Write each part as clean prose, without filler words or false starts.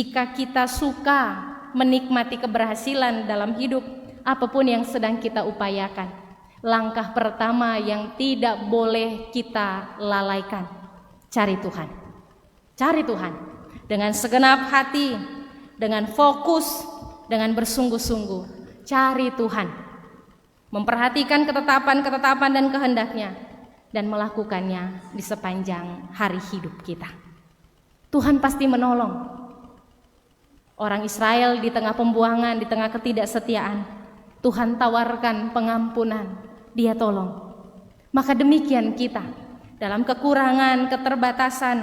Jika kita suka menikmati keberhasilan dalam hidup, apapun yang sedang kita upayakan, langkah pertama yang tidak boleh kita lalaikan, cari Tuhan. Cari Tuhan dengan segenap hati, dengan fokus, dengan bersungguh-sungguh. Cari Tuhan, memperhatikan ketetapan-ketetapan dan kehendaknya, dan melakukannya di sepanjang hari hidup kita. Tuhan pasti menolong. Orang Israel di tengah pembuangan, di tengah ketidaksetiaan, Tuhan tawarkan pengampunan, Dia tolong. Maka demikian kita, dalam kekurangan, keterbatasan,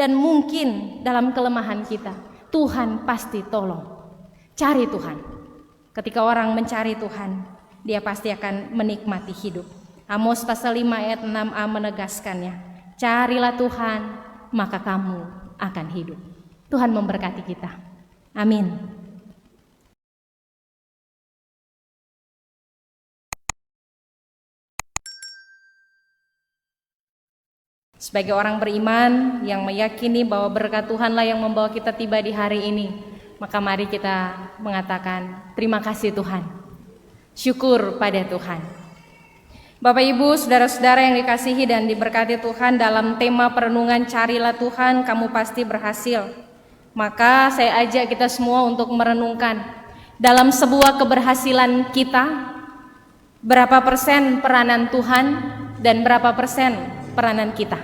dan mungkin dalam kelemahan kita, Tuhan pasti tolong. Cari Tuhan. Ketika orang mencari Tuhan, dia pasti akan menikmati hidup. Amos pasal 5 ayat 6a menegaskannya. Carilah Tuhan, maka kamu akan hidup. Tuhan memberkati kita. Amin. Sebagai orang beriman yang meyakini bahwa berkat Tuhanlah yang membawa kita tiba di hari ini, maka mari kita mengatakan terima kasih Tuhan. Syukur pada Tuhan. Bapak Ibu, saudara-saudara yang dikasihi dan diberkati Tuhan, dalam tema perenungan carilah Tuhan, kamu pasti berhasil. Maka saya ajak kita semua untuk merenungkan dalam sebuah keberhasilan kita, berapa persen peranan Tuhan dan berapa persen peranan kita.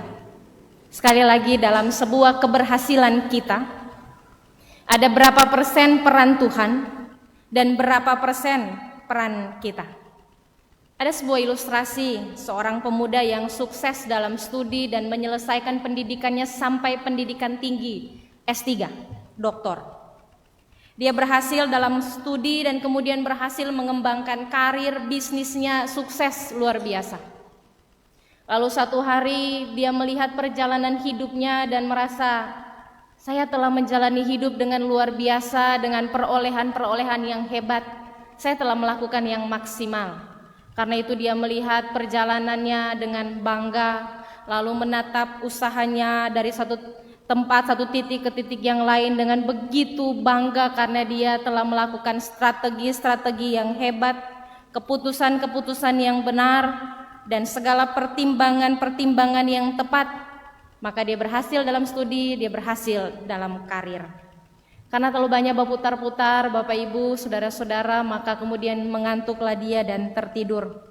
Sekali lagi, dalam sebuah keberhasilan kita, ada berapa persen peran Tuhan dan berapa persen peran kita. Ada sebuah ilustrasi seorang pemuda yang sukses dalam studi dan menyelesaikan pendidikannya sampai pendidikan tinggi, S3, doktor. Dia berhasil dalam studi dan kemudian berhasil mengembangkan karir bisnisnya, sukses luar biasa. Lalu satu hari dia melihat perjalanan hidupnya dan merasa, saya telah menjalani hidup dengan luar biasa, dengan perolehan-perolehan yang hebat. Saya telah melakukan yang maksimal. Karena itu dia melihat perjalanannya dengan bangga, lalu menatap usahanya dari satu tempat, satu titik ke titik yang lain dengan begitu bangga karena dia telah melakukan strategi-strategi yang hebat, keputusan-keputusan yang benar, dan segala pertimbangan-pertimbangan yang tepat. Maka dia berhasil dalam studi, dia berhasil dalam karir. Karena terlalu banyak berputar-putar, Bapak Ibu, saudara-saudara, maka kemudian mengantuklah dia dan tertidur.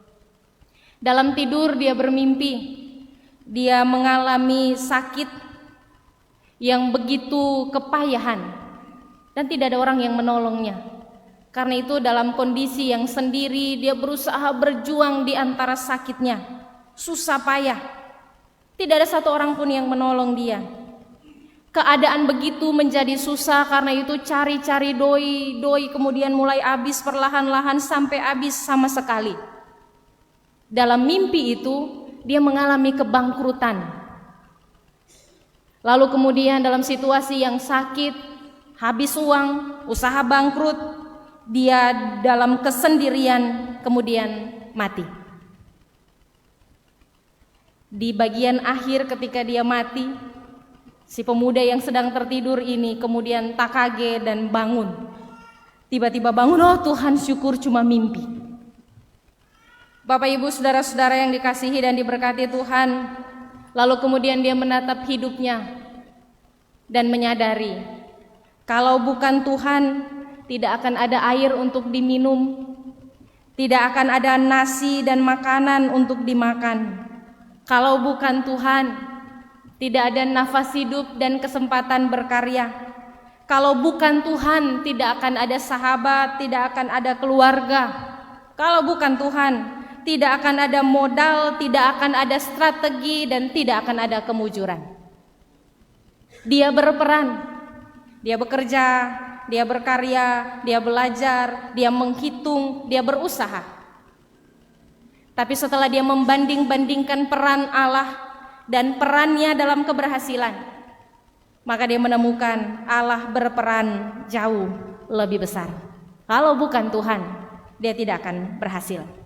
Dalam tidur dia bermimpi, dia mengalami sakit yang begitu kepayahan dan tidak ada orang yang menolongnya. Karena itu dalam kondisi yang sendiri dia berusaha berjuang di antara sakitnya, susah payah. Tidak ada satu orang pun yang menolong dia. Keadaan begitu menjadi susah, karena itu cari-cari doi kemudian mulai habis perlahan-lahan sampai habis sama sekali. Dalam mimpi itu dia mengalami kebangkrutan. Lalu kemudian dalam situasi yang sakit, habis uang, usaha bangkrut, dia dalam kesendirian kemudian mati. Di bagian akhir ketika dia mati, si pemuda yang sedang tertidur ini kemudian tak kaget dan bangun. Tiba-tiba bangun, oh Tuhan, syukur cuma mimpi. Bapak Ibu, saudara-saudara yang dikasihi dan diberkati Tuhan, lalu kemudian dia menatap hidupnya dan menyadari kalau bukan Tuhan tidak akan ada air untuk diminum, tidak akan ada nasi dan makanan untuk dimakan. Kalau bukan Tuhan tidak ada nafas hidup dan kesempatan berkarya. Kalau bukan Tuhan tidak akan ada sahabat, tidak akan ada keluarga. Kalau bukan Tuhan tidak akan ada modal, tidak akan ada strategi, dan tidak akan ada kemujuran. Dia berperan, dia bekerja, dia berkarya, dia belajar, dia menghitung, dia berusaha. Tapi setelah dia membanding-bandingkan peran Allah dan perannya dalam keberhasilan, maka dia menemukan Allah berperan jauh lebih besar. Kalau bukan Tuhan, dia tidak akan berhasil.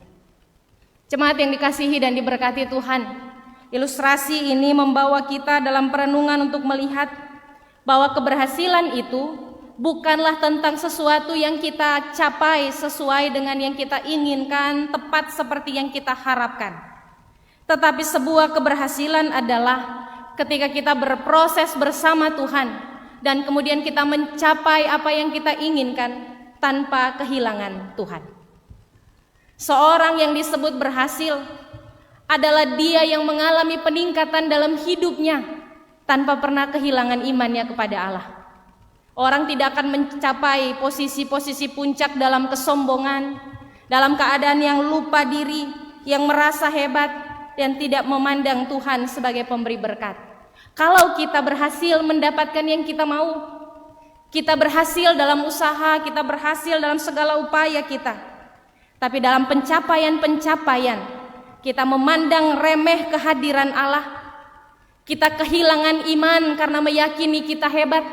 Jemaat yang dikasihi dan diberkati Tuhan, ilustrasi ini membawa kita dalam perenungan untuk melihat bahwa keberhasilan itu bukanlah tentang sesuatu yang kita capai sesuai dengan yang kita inginkan, tepat seperti yang kita harapkan. Tetapi sebuah keberhasilan adalah ketika kita berproses bersama Tuhan dan kemudian kita mencapai apa yang kita inginkan tanpa kehilangan Tuhan. Seorang yang disebut berhasil adalah dia yang mengalami peningkatan dalam hidupnya tanpa pernah kehilangan imannya kepada Allah. Orang tidak akan mencapai posisi-posisi puncak dalam kesombongan, dalam keadaan yang lupa diri, yang merasa hebat dan tidak memandang Tuhan sebagai pemberi berkat. Kalau kita berhasil mendapatkan yang kita mau, kita berhasil dalam usaha, kita berhasil dalam segala upaya kita, tapi dalam pencapaian-pencapaian kita memandang remeh kehadiran Allah, kita kehilangan iman karena meyakini kita hebat,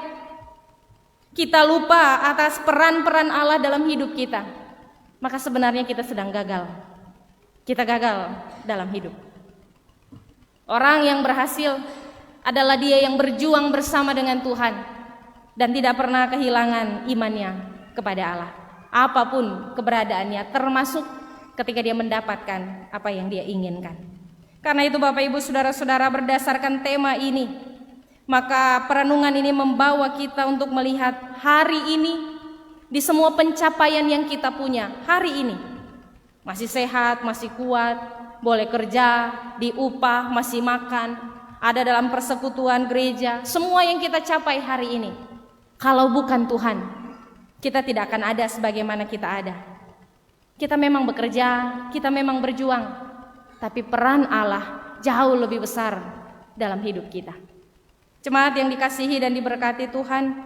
kita lupa atas peran-peran Allah dalam hidup kita, maka sebenarnya kita sedang gagal. Kita gagal dalam hidup. Orang yang berhasil adalah dia yang berjuang bersama dengan Tuhan dan tidak pernah kehilangan imannya kepada Allah, apapun keberadaannya, termasuk ketika dia mendapatkan apa yang dia inginkan. Karena itu Bapak Ibu Saudara-saudara, berdasarkan tema ini, maka perenungan ini membawa kita untuk melihat hari ini, di semua pencapaian yang kita punya hari ini, masih sehat, masih kuat, boleh kerja, diupah, masih makan, ada dalam persekutuan gereja, semua yang kita capai hari ini, kalau bukan Tuhan, kita tidak akan ada sebagaimana kita ada. Kita memang bekerja, kita memang berjuang, tapi peran Allah jauh lebih besar dalam hidup kita. Jemaat yang dikasihi dan diberkati Tuhan,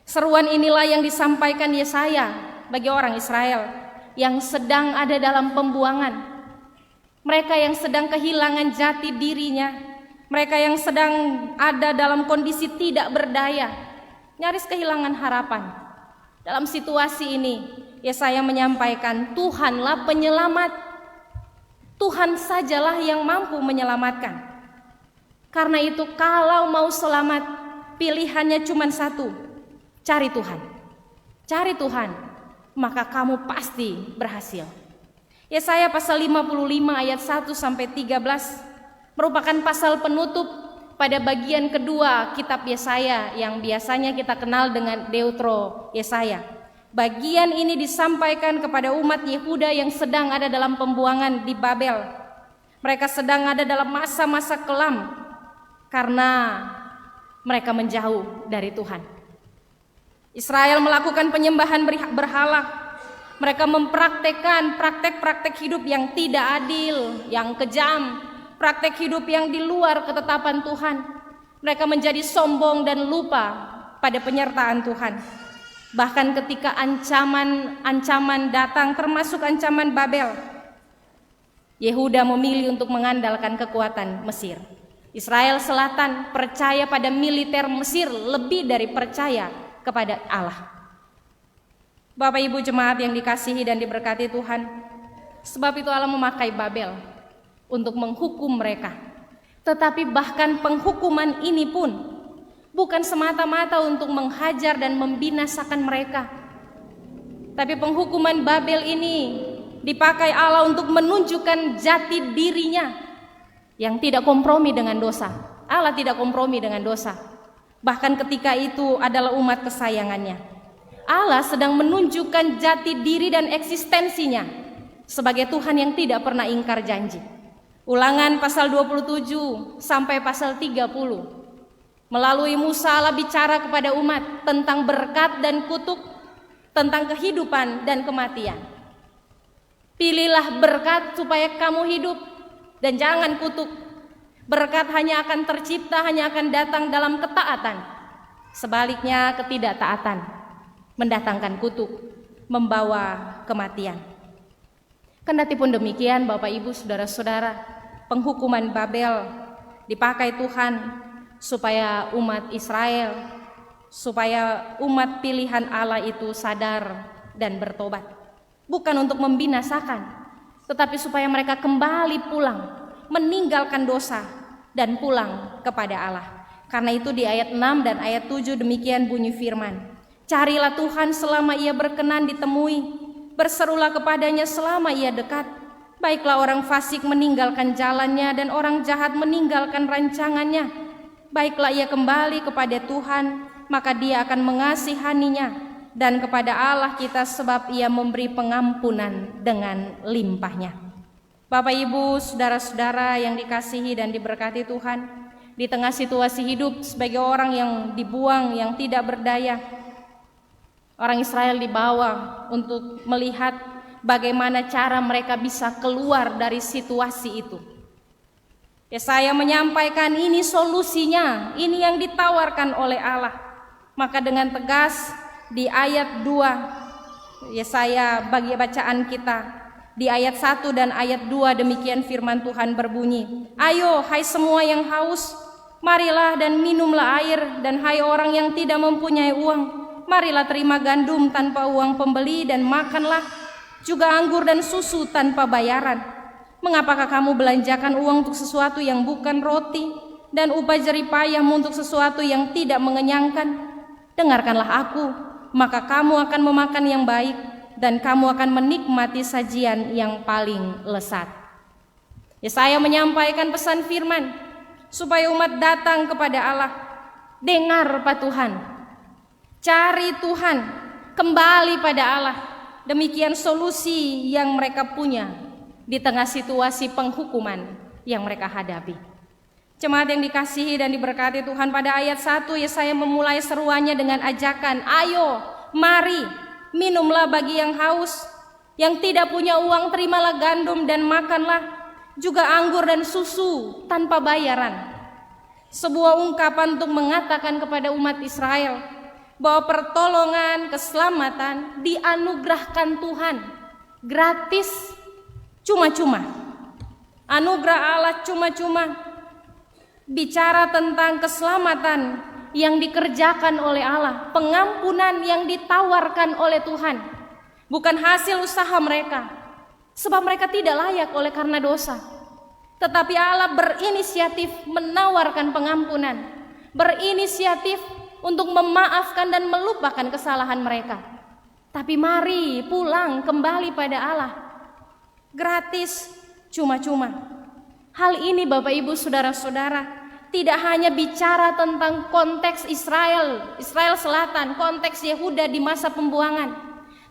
seruan inilah yang disampaikan Yesaya bagi orang Israel yang sedang ada dalam pembuangan. Mereka yang sedang kehilangan jati dirinya, mereka yang sedang ada dalam kondisi tidak berdaya, nyaris kehilangan harapan. Dalam situasi ini, Yesaya menyampaikan, Tuhanlah penyelamat. Tuhan sajalah yang mampu menyelamatkan. Karena itu kalau mau selamat, pilihannya cuma satu, cari Tuhan. Cari Tuhan, maka kamu pasti berhasil. Yesaya pasal 55 ayat 1 sampai 13 merupakan pasal penutup pada bagian kedua kitab Yesaya yang biasanya kita kenal dengan Deutero Yesaya. Bagian ini disampaikan kepada umat Yehuda yang sedang ada dalam pembuangan di Babel. Mereka sedang ada dalam masa-masa kelam karena mereka menjauh dari Tuhan. Israel melakukan penyembahan berhala. Mereka mempraktekkan praktek-praktek hidup yang tidak adil, yang kejam, praktek hidup yang di luar ketetapan Tuhan. Mereka menjadi sombong dan lupa pada penyertaan Tuhan. Bahkan ketika ancaman datang, termasuk ancaman Babel, Yehuda memilih untuk mengandalkan kekuatan Mesir. Israel Selatan percaya pada militer Mesir lebih dari percaya kepada Allah. Bapak Ibu jemaat yang dikasihi dan diberkati Tuhan, sebab itu Allah memakai Babel untuk menghukum mereka. Tetapi bahkan penghukuman ini pun bukan semata-mata untuk menghajar dan membinasakan mereka. Tapi penghukuman Babel ini dipakai Allah untuk menunjukkan jati dirinya yang tidak kompromi dengan dosa. Allah tidak kompromi dengan dosa. Bahkan ketika itu adalah umat kesayangannya. Allah sedang menunjukkan jati diri dan eksistensinya sebagai Tuhan yang tidak pernah ingkar janji. Ulangan pasal 27 sampai pasal 30. Melalui Musa Allah bicara kepada umat tentang berkat dan kutuk, tentang kehidupan dan kematian. Pilihlah berkat supaya kamu hidup dan jangan kutuk. Berkat hanya akan tercipta, hanya akan datang dalam ketaatan. Sebaliknya ketidaktaatan mendatangkan kutuk, membawa kematian. Kendati pun demikian Bapak Ibu Saudara-saudara, penghukuman Babel dipakai Tuhan supaya umat Israel, supaya umat pilihan Allah itu sadar dan bertobat. Bukan untuk membinasakan, tetapi supaya mereka kembali pulang, meninggalkan dosa dan pulang kepada Allah. Karena itu di ayat 6 dan ayat 7 demikian bunyi firman, Carilah Tuhan selama ia berkenan ditemui, berserulah kepadanya selama ia dekat. Baiklah orang fasik meninggalkan jalannya dan orang jahat meninggalkan rancangannya. Baiklah ia kembali kepada Tuhan, maka dia akan mengasihaninya, dan kepada Allah kita sebab ia memberi pengampunan dengan limpahnya. Bapak Ibu, saudara-saudara yang dikasihi dan diberkati Tuhan, di tengah situasi hidup sebagai orang yang dibuang, yang tidak berdaya, orang Israel dibawa untuk melihat bagaimana cara mereka bisa keluar dari situasi itu. Yesaya menyampaikan ini solusinya, ini yang ditawarkan oleh Allah. Maka dengan tegas di ayat 2 Yesaya bagi bacaan kita, di ayat 1 dan ayat 2 demikian firman Tuhan berbunyi, ayo hai semua yang haus, marilah dan minumlah air, dan hai orang yang tidak mempunyai uang, marilah terima gandum tanpa uang pembeli dan makanlah juga anggur dan susu tanpa bayaran. Mengapakah kamu belanjakan uang untuk sesuatu yang bukan roti, dan upah jerih payahmu untuk sesuatu yang tidak mengenyangkan? Dengarkanlah aku, maka kamu akan memakan yang baik, dan kamu akan menikmati sajian yang paling lezat. Yesaya menyampaikan pesan firman supaya umat datang kepada Allah. Dengar Pak Tuhan, cari Tuhan, kembali pada Allah. Demikian solusi yang mereka punya di tengah situasi penghukuman yang mereka hadapi. Jemaat yang dikasihi dan diberkati Tuhan, pada ayat 1 Yesaya memulai seruannya dengan ajakan, ayo, mari, minumlah bagi yang haus, yang tidak punya uang terimalah gandum dan makanlah, juga anggur dan susu tanpa bayaran. Sebuah ungkapan untuk mengatakan kepada umat Israel bahwa pertolongan, keselamatan dianugerahkan Tuhan gratis, cuma-cuma. Anugerah Allah cuma-cuma. Bicara tentang keselamatan yang dikerjakan oleh Allah, pengampunan yang ditawarkan oleh Tuhan, bukan hasil usaha mereka, sebab mereka tidak layak oleh karena dosa. Tetapi Allah berinisiatif menawarkan pengampunan, berinisiatif untuk memaafkan dan melupakan kesalahan mereka. Tapi mari pulang kembali pada Allah, gratis, cuma-cuma. Hal ini Bapak Ibu saudara-saudara tidak hanya bicara tentang konteks Israel Selatan, konteks Yehuda di masa pembuangan,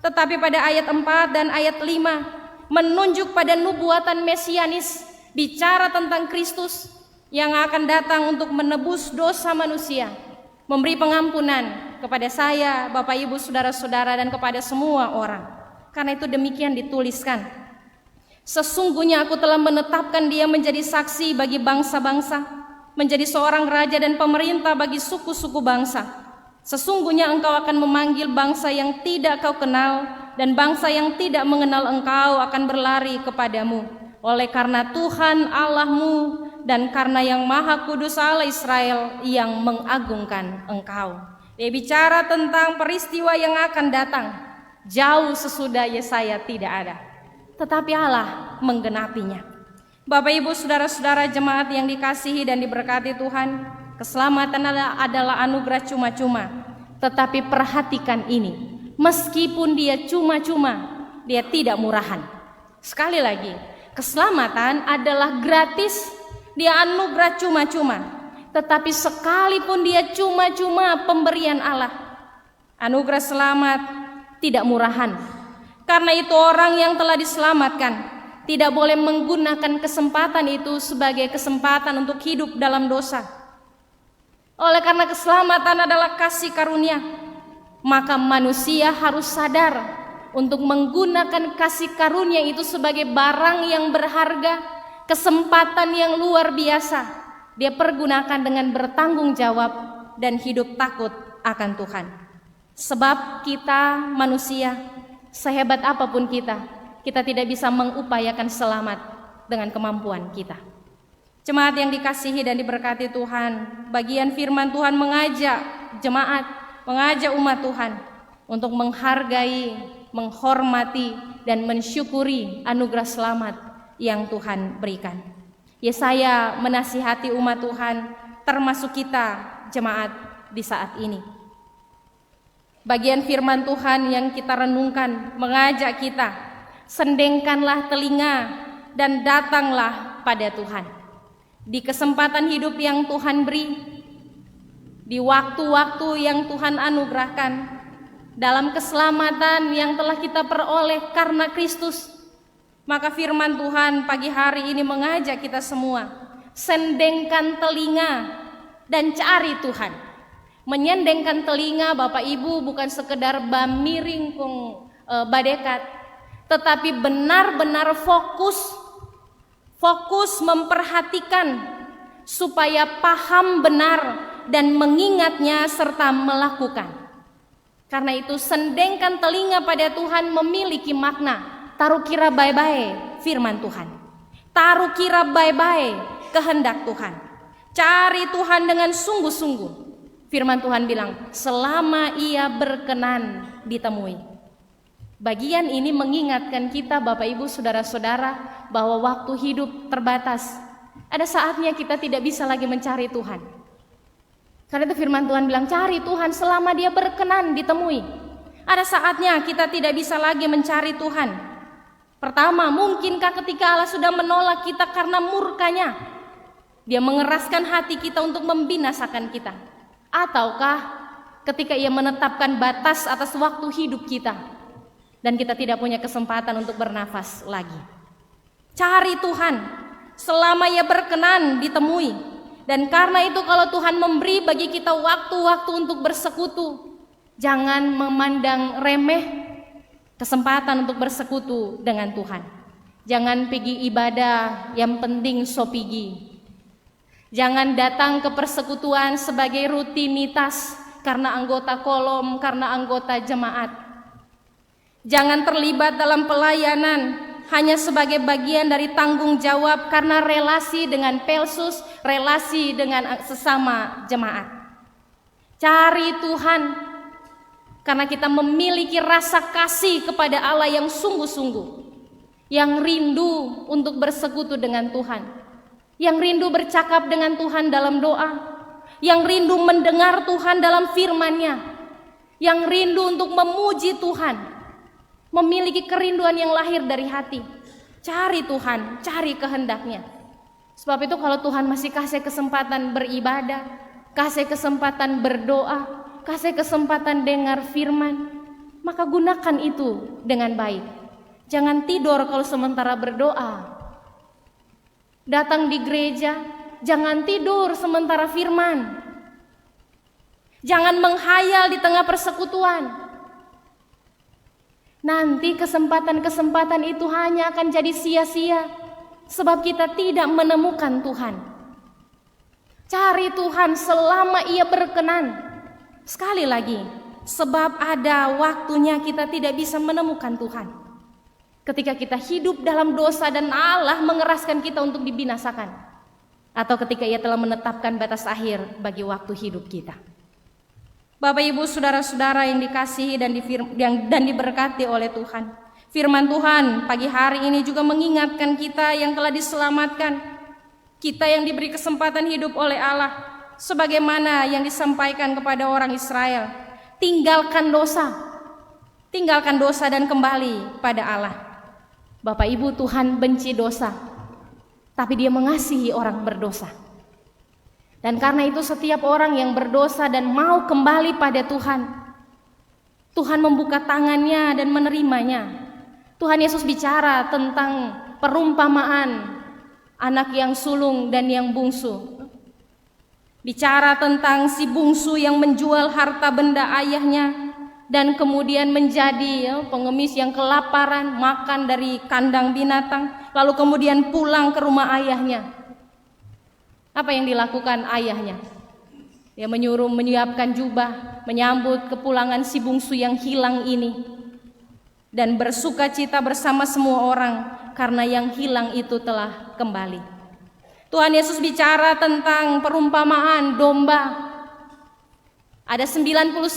tetapi pada ayat 4 dan ayat 5 menunjuk pada nubuatan mesianis, bicara tentang Kristus yang akan datang untuk menebus dosa manusia, memberi pengampunan kepada saya, Bapak Ibu saudara-saudara, dan kepada semua orang. Karena itu demikian dituliskan, sesungguhnya aku telah menetapkan dia menjadi saksi bagi bangsa-bangsa, menjadi seorang raja dan pemerintah bagi suku-suku bangsa. Sesungguhnya engkau akan memanggil bangsa yang tidak kau kenal, dan bangsa yang tidak mengenal engkau akan berlari kepadamu. Oleh karena Tuhan Allahmu dan karena yang Maha Kudus Allah Israel yang mengagungkan engkau. Dia bicara tentang peristiwa yang akan datang jauh sesudah Yesaya tidak ada, tetapi Allah menggenapinya. Bapak Ibu saudara-saudara jemaat yang dikasihi dan diberkati Tuhan, keselamatan adalah anugerah cuma-cuma. Tetapi perhatikan ini, meskipun dia cuma-cuma, dia tidak murahan. Sekali lagi, keselamatan adalah gratis, dia anugerah cuma-cuma. Tetapi sekalipun dia cuma-cuma pemberian Allah, anugerah selamat tidak murahan. Karena itu orang yang telah diselamatkan tidak boleh menggunakan kesempatan itu sebagai kesempatan untuk hidup dalam dosa. Oleh karena keselamatan adalah kasih karunia, maka manusia harus sadar untuk menggunakan kasih karunia itu sebagai barang yang berharga, kesempatan yang luar biasa. Dia pergunakan dengan bertanggung jawab dan hidup takut akan Tuhan. Sebab kita manusia, sehebat apapun kita tidak bisa mengupayakan selamat dengan kemampuan kita. Jemaat yang dikasihi dan diberkati Tuhan, bagian firman Tuhan mengajak jemaat, mengajak umat Tuhan untuk menghargai, menghormati, dan mensyukuri anugerah selamat yang Tuhan berikan. Yesaya menasihati umat Tuhan, termasuk kita jemaat di saat ini. Bagian firman Tuhan yang kita renungkan mengajak kita, sendengkanlah telinga dan datanglah pada Tuhan. Di kesempatan hidup yang Tuhan beri, di waktu-waktu yang Tuhan anugerahkan, dalam keselamatan yang telah kita peroleh karena Kristus, maka firman Tuhan pagi hari ini mengajak kita semua, sendengkan telinga dan cari Tuhan. Menyendengkan telinga Bapak Ibu bukan sekedar bamiring badekat, tetapi benar-benar fokus memperhatikan supaya paham benar dan mengingatnya serta melakukan. Karena itu sendengkan telinga pada Tuhan memiliki makna. Taruh kira baik-baik firman Tuhan. Taruh kira baik-baik kehendak Tuhan. Cari Tuhan dengan sungguh-sungguh. Firman Tuhan bilang, selama ia berkenan ditemui. Bagian ini mengingatkan kita Bapak Ibu Saudara-saudara bahwa waktu hidup terbatas. Ada saatnya kita tidak bisa lagi mencari Tuhan. Karena itu firman Tuhan bilang, cari Tuhan selama dia berkenan ditemui. Ada saatnya kita tidak bisa lagi mencari Tuhan. Pertama, mungkinkah ketika Allah sudah menolak kita karena murkanya, dia mengeraskan hati kita untuk membinasakan kita? Ataukah ketika ia menetapkan batas atas waktu hidup kita dan kita tidak punya kesempatan untuk bernafas lagi? Cari Tuhan selama ia berkenan ditemui. Dan karena itu kalau Tuhan memberi bagi kita waktu-waktu untuk bersekutu, jangan memandang remeh kesempatan untuk bersekutu dengan Tuhan. Jangan pergi ibadah, yang penting so pergi. Jangan datang ke persekutuan sebagai rutinitas karena anggota kolom, karena anggota jemaat. Jangan terlibat dalam pelayanan hanya sebagai bagian dari tanggung jawab karena relasi dengan pelsus, relasi dengan sesama jemaat. Cari Tuhan karena kita memiliki rasa kasih kepada Allah yang sungguh-sungguh, yang rindu untuk bersekutu dengan Tuhan, yang rindu bercakap dengan Tuhan dalam doa, yang rindu mendengar Tuhan dalam firman-Nya, yang rindu untuk memuji Tuhan, memiliki kerinduan yang lahir dari hati. Cari Tuhan, cari kehendak-Nya. Sebab itu kalau Tuhan masih kasih kesempatan beribadah, kasih kesempatan berdoa, kasih kesempatan dengar firman, maka gunakan itu dengan baik. Jangan tidur kalau sementara berdoa. Datang di gereja, jangan tidur sementara firman. Jangan menghayal di tengah persekutuan. Nanti kesempatan-kesempatan itu hanya akan jadi sia-sia, sebab kita tidak menemukan Tuhan. Cari Tuhan selama ia berkenan. Sekali lagi, sebab ada waktunya kita tidak bisa menemukan Tuhan. Ketika kita hidup dalam dosa dan Allah mengeraskan kita untuk dibinasakan, atau ketika ia telah menetapkan batas akhir bagi waktu hidup kita. Bapak Ibu Saudara-saudara yang dikasihi dan diberkati oleh Tuhan, firman Tuhan pagi hari ini juga mengingatkan kita yang telah diselamatkan, kita yang diberi kesempatan hidup oleh Allah, sebagaimana yang disampaikan kepada orang Israel, tinggalkan dosa dan kembali pada Allah. Bapak Ibu, Tuhan benci dosa, tapi Dia mengasihi orang berdosa. Dan karena itu setiap orang yang berdosa dan mau kembali pada Tuhan, Tuhan membuka tangannya dan menerimanya. Tuhan Yesus bicara tentang perumpamaan anak yang sulung dan yang bungsu. Bicara tentang si bungsu yang menjual harta benda ayahnya dan kemudian menjadi pengemis yang kelaparan, makan dari kandang binatang, lalu kemudian pulang ke rumah ayahnya. Apa yang dilakukan ayahnya? Dia menyuruh menyiapkan jubah, menyambut kepulangan si bungsu yang hilang ini, dan bersukacita bersama semua orang karena yang hilang itu telah kembali. Tuhan Yesus bicara tentang perumpamaan domba. Ada 99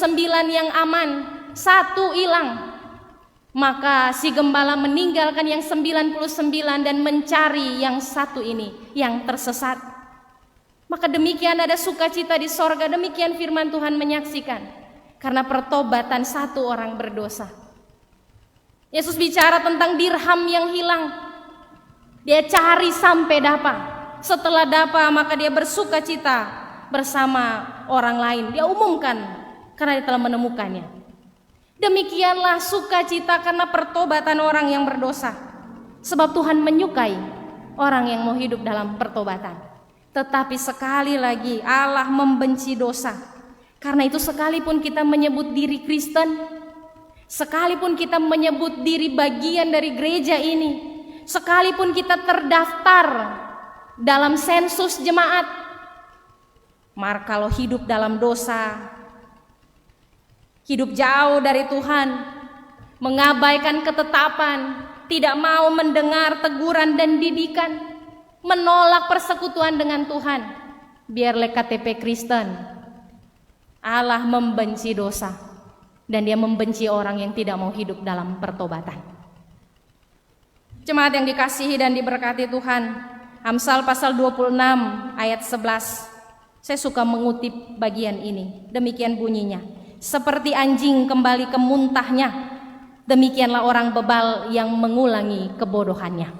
yang aman, satu hilang. Maka si gembala meninggalkan yang 99 dan mencari yang satu ini, yang tersesat. Maka demikian ada sukacita di sorga, demikian firman Tuhan menyaksikan. karena pertobatan satu orang berdosa. Yesus bicara tentang dirham yang hilang. Dia cari sampai dapat. Setelah dapat maka dia bersuka cita bersama orang lain. Dia umumkan karena dia telah menemukannya. Demikianlah sukacita karena pertobatan orang yang berdosa. Sebab Tuhan menyukai orang yang mau hidup dalam pertobatan. Tetapi sekali lagi Allah membenci dosa. Karena itu sekalipun kita menyebut diri Kristen, sekalipun kita menyebut diri bagian dari gereja ini, sekalipun kita terdaftar dalam sensus jemaat, maka kalau hidup dalam dosa, hidup jauh dari Tuhan, mengabaikan ketetapan, tidak mau mendengar teguran dan didikan, menolak persekutuan dengan Tuhan, biarlah KTP Kristen. Allah membenci dosa dan dia membenci orang yang tidak mau hidup dalam pertobatan. Jemaat yang dikasihi dan diberkati Tuhan, Amsal pasal 26 ayat 11. Saya suka mengutip bagian ini. Demikian bunyinya. Seperti anjing kembali ke muntahnya, demikianlah orang bebal yang mengulangi kebodohannya.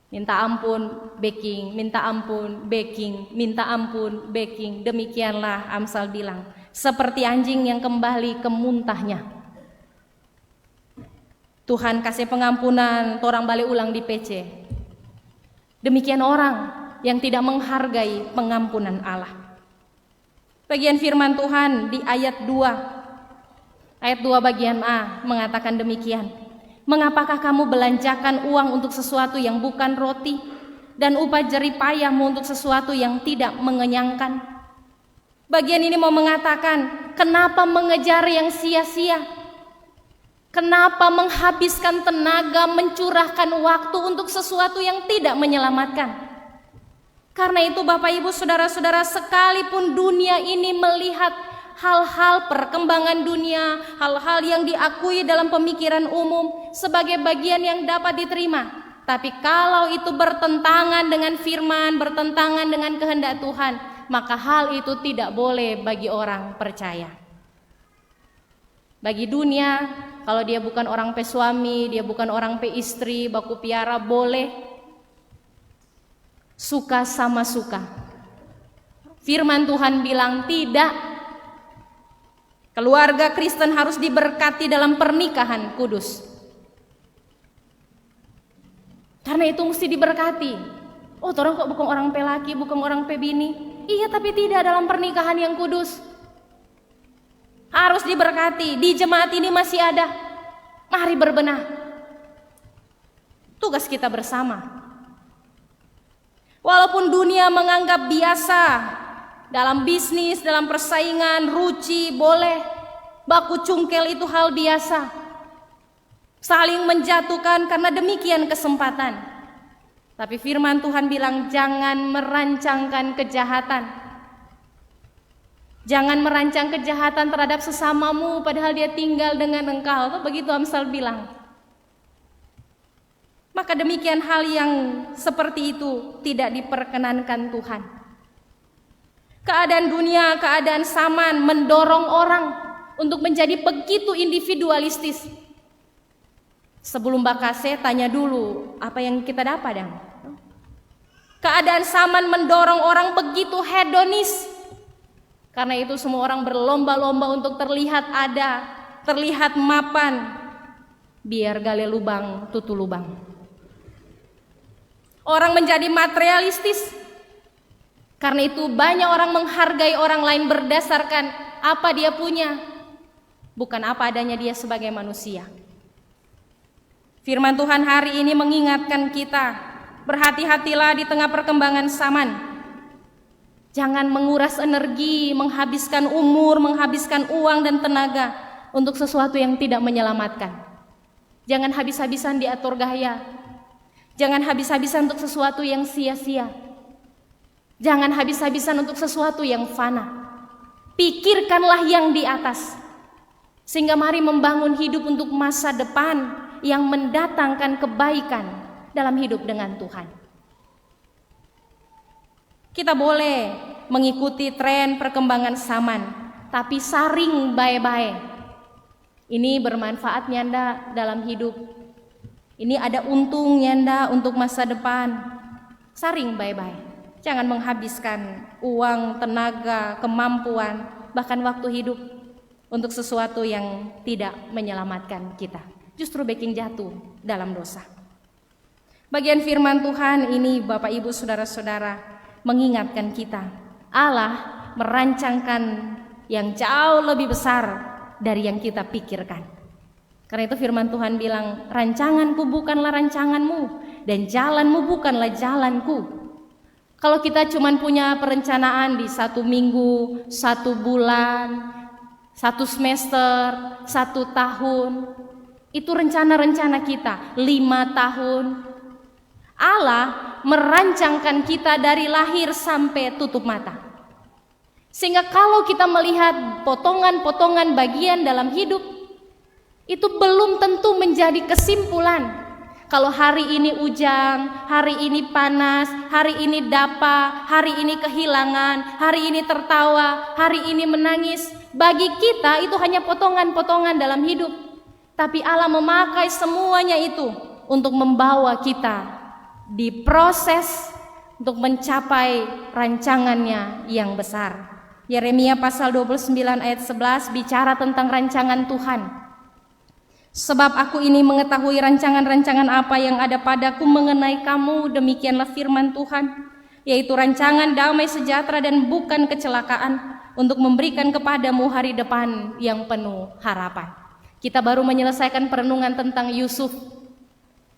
Minta ampun, backing, minta ampun, backing, minta ampun, backing. Demikianlah Amsal bilang, seperti anjing yang kembali ke muntahnya. Tuhan kasih pengampunan, orang balik ulang di PC. Demikian orang yang tidak menghargai pengampunan Allah. Bagian firman Tuhan di ayat 2. Ayat 2 bagian A mengatakan demikian. Mengapakah kamu belanjakan uang untuk sesuatu yang bukan roti, dan upah jerih payahmu untuk sesuatu yang tidak mengenyangkan? Bagian ini mau mengatakan, kenapa mengejar yang sia-sia? Kenapa menghabiskan tenaga, mencurahkan waktu untuk sesuatu yang tidak menyelamatkan? Karena itu Bapak Ibu Saudara-saudara, sekalipun dunia ini melihat hal-hal perkembangan dunia, hal-hal yang diakui dalam pemikiran umum sebagai bagian yang dapat diterima, tapi kalau itu bertentangan dengan firman, bertentangan dengan kehendak Tuhan, maka hal itu tidak boleh bagi orang percaya. Bagi dunia, kalau dia bukan orang pe suami, dia bukan orang pe istri, baku piara boleh. Suka sama suka. Firman Tuhan bilang tidak. Keluarga Kristen harus diberkati dalam pernikahan kudus. Karena itu mesti diberkati. Oh, orang kok bukan orang pe laki, bukan orang pe bini. Iya, tapi tidak dalam pernikahan yang kudus. Harus diberkati. Di jemaat ini masih ada. Mari berbenah. Tugas kita bersama. Walaupun dunia menganggap biasa, dalam bisnis, dalam persaingan, ruci, boleh. Baku cungkel itu hal biasa. Saling menjatuhkan karena demikian kesempatan. Tapi firman Tuhan bilang jangan merancangkan kejahatan. Jangan merancang kejahatan terhadap sesamamu padahal dia tinggal dengan engkau. Begitu Amsal bilang. Maka demikian hal yang seperti itu tidak diperkenankan Tuhan. Keadaan dunia, keadaan zaman mendorong orang untuk menjadi begitu individualistis. Sebelum bakase tanya dulu apa yang kita dapat dong. Keadaan zaman mendorong orang begitu hedonis. Karena itu semua orang berlomba-lomba untuk terlihat ada, terlihat mapan. Biar gali lubang, tutu lubang. Orang menjadi materialistis. Karena itu banyak orang menghargai orang lain berdasarkan apa dia punya, bukan apa adanya dia sebagai manusia. Firman Tuhan hari ini mengingatkan kita, berhati-hatilah di tengah perkembangan zaman. Jangan menguras energi, menghabiskan umur, menghabiskan uang dan tenaga untuk sesuatu yang tidak menyelamatkan. Jangan habis-habisan diatur gaya. Jangan habis-habisan untuk sesuatu yang sia-sia. Jangan habis-habisan untuk sesuatu yang fana. Pikirkanlah yang di atas. Sehingga mari membangun hidup untuk masa depan yang mendatangkan kebaikan dalam hidup dengan Tuhan. Kita boleh mengikuti tren perkembangan zaman, tapi saring bae-bae. Ini bermanfaat nyanda dalam hidup. Ini ada untung nyanda untuk masa depan. Saring bae-bae. Jangan menghabiskan uang, tenaga, kemampuan, bahkan waktu hidup untuk sesuatu yang tidak menyelamatkan kita. Justru bikin jatuh dalam dosa. Bagian firman Tuhan ini Bapak Ibu Saudara-saudara mengingatkan kita, Allah merancangkan yang jauh lebih besar dari yang kita pikirkan. Karena itu firman Tuhan bilang, rancanganku bukanlah rancanganmu dan jalanmu bukanlah jalanku. Kalau kita cuma punya perencanaan di 1 minggu, 1 bulan, 1 semester, 1 tahun, itu rencana-rencana kita 5 tahun. Allah merancangkan kita dari lahir sampai tutup mata. Sehingga kalau kita melihat potongan-potongan bagian dalam hidup, itu belum tentu menjadi kesimpulan. Kalau hari ini ujang, hari ini panas, hari ini dapa, hari ini kehilangan, hari ini tertawa, hari ini menangis. Bagi kita itu hanya potongan-potongan dalam hidup. Tapi Allah memakai semuanya itu untuk membawa kita diproses untuk mencapai rancangannya yang besar. Yeremia pasal 29 ayat 11 bicara tentang rancangan Tuhan. Sebab aku ini mengetahui rancangan-rancangan apa yang ada padaku mengenai kamu, demikianlah firman Tuhan, yaitu rancangan damai sejahtera dan bukan kecelakaan, untuk memberikan kepadamu hari depan yang penuh harapan. Kita baru menyelesaikan perenungan tentang Yusuf.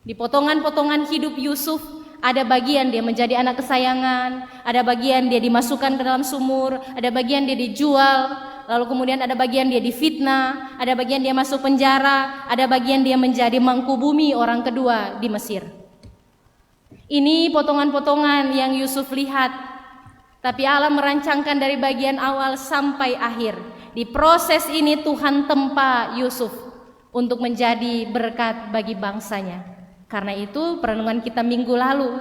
Di potongan-potongan hidup Yusuf ada bagian dia menjadi anak kesayangan, ada bagian dia dimasukkan ke dalam sumur, ada bagian dia dijual, lalu kemudian ada bagian dia difitnah, ada bagian dia masuk penjara, ada bagian dia menjadi mangkubumi orang kedua di Mesir. Ini potongan-potongan yang Yusuf lihat, tapi Allah merancangkan dari bagian awal sampai akhir. Di proses ini Tuhan tempa Yusuf untuk menjadi berkat bagi bangsanya. Karena itu perenungan kita minggu lalu,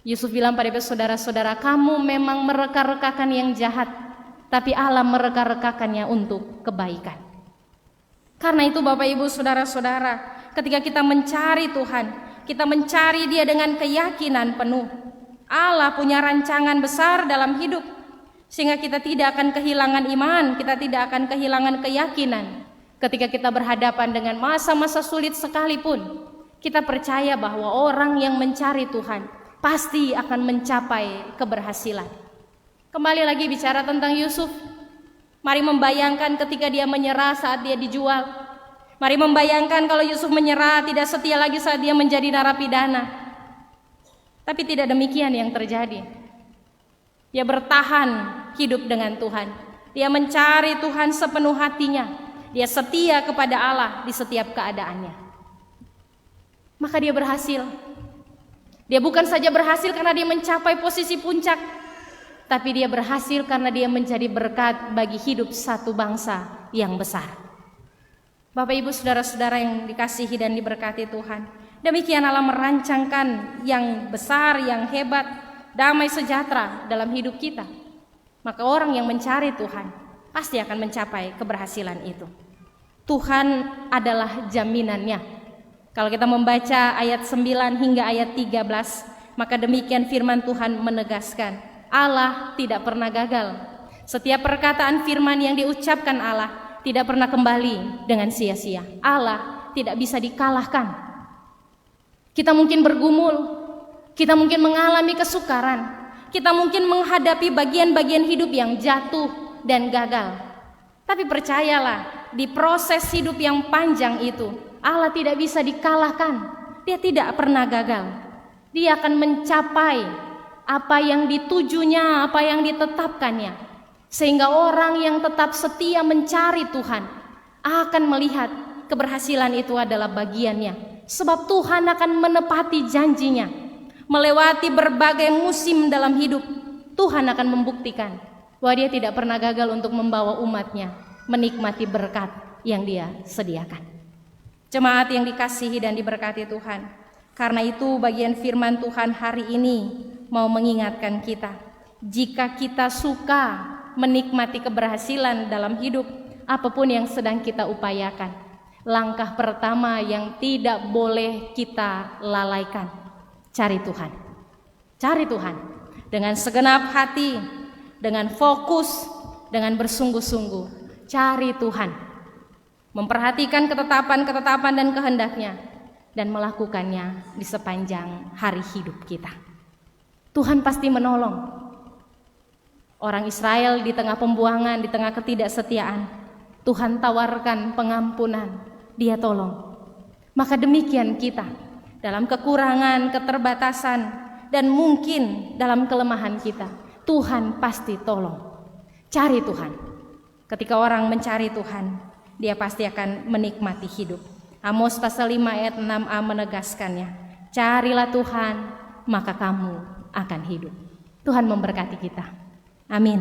Yusuf bilang pada saudara-saudara, kamu memang mereka-rekakan yang jahat, tapi Allah mereka-rekakannya untuk kebaikan. Karena itu Bapak Ibu Saudara-saudara, ketika kita mencari Tuhan, kita mencari Dia dengan keyakinan penuh. Allah punya rancangan besar dalam hidup, sehingga kita tidak akan kehilangan iman, kita tidak akan kehilangan keyakinan. Ketika kita berhadapan dengan masa-masa sulit sekalipun, kita percaya bahwa orang yang mencari Tuhan pasti akan mencapai keberhasilan. Kembali lagi bicara tentang Yusuf. Mari membayangkan ketika dia menyerah saat dia dijual. Mari membayangkan kalau Yusuf menyerah, tidak setia lagi saat dia menjadi narapidana. Tapi tidak demikian yang terjadi. Dia bertahan hidup dengan Tuhan. Dia mencari Tuhan sepenuh hatinya. Dia setia kepada Allah di setiap keadaannya. Maka dia berhasil. Dia bukan saja berhasil karena dia mencapai posisi puncak, tapi dia berhasil karena dia menjadi berkat bagi hidup satu bangsa yang besar. Bapak Ibu Saudara-saudara yang dikasihi dan diberkati Tuhan, demikian Allah merancangkan yang besar, yang hebat, damai sejahtera dalam hidup kita. Maka orang yang mencari Tuhan pasti akan mencapai keberhasilan itu. Tuhan adalah jaminannya. Kalau kita membaca ayat 9 hingga ayat 13, maka demikian firman Tuhan menegaskan, Allah tidak pernah gagal. Setiap perkataan firman yang diucapkan Allah tidak pernah kembali dengan sia-sia. Allah tidak bisa dikalahkan. Kita mungkin bergumul, kita mungkin mengalami kesukaran, kita mungkin menghadapi bagian-bagian hidup yang jatuh dan gagal. Tapi percayalah, di proses hidup yang panjang itu, Allah tidak bisa dikalahkan. Dia tidak pernah gagal. Dia akan mencapai apa yang ditujunya, apa yang ditetapkannya. Sehingga orang yang tetap setia mencari Tuhan akan melihat keberhasilan itu adalah bagiannya. Sebab Tuhan akan menepati janjinya. Melewati berbagai musim dalam hidup, Tuhan akan membuktikan bahwa Dia tidak pernah gagal untuk membawa umatnya menikmati berkat yang Dia sediakan. Jemaat yang dikasihi dan diberkati Tuhan, karena itu bagian firman Tuhan hari ini mau mengingatkan kita, jika kita suka menikmati keberhasilan dalam hidup, apapun yang sedang kita upayakan, langkah pertama yang tidak boleh kita lalaikan, cari Tuhan. Cari Tuhan dengan segenap hati, dengan fokus, dengan bersungguh-sungguh. Cari Tuhan, memperhatikan ketetapan-ketetapan dan kehendaknya, dan melakukannya di sepanjang hari hidup kita. Tuhan pasti menolong. Orang Israel di tengah pembuangan, di tengah ketidaksetiaan, Tuhan tawarkan pengampunan, Dia tolong. Maka demikian kita, dalam kekurangan, keterbatasan, dan mungkin dalam kelemahan kita, Tuhan pasti tolong. Cari Tuhan. Ketika orang mencari Tuhan, dia pasti akan menikmati hidup. Amos pasal 5 ayat 6a menegaskannya. Carilah Tuhan, maka kamu akan hidup. Tuhan memberkati kita. Amin.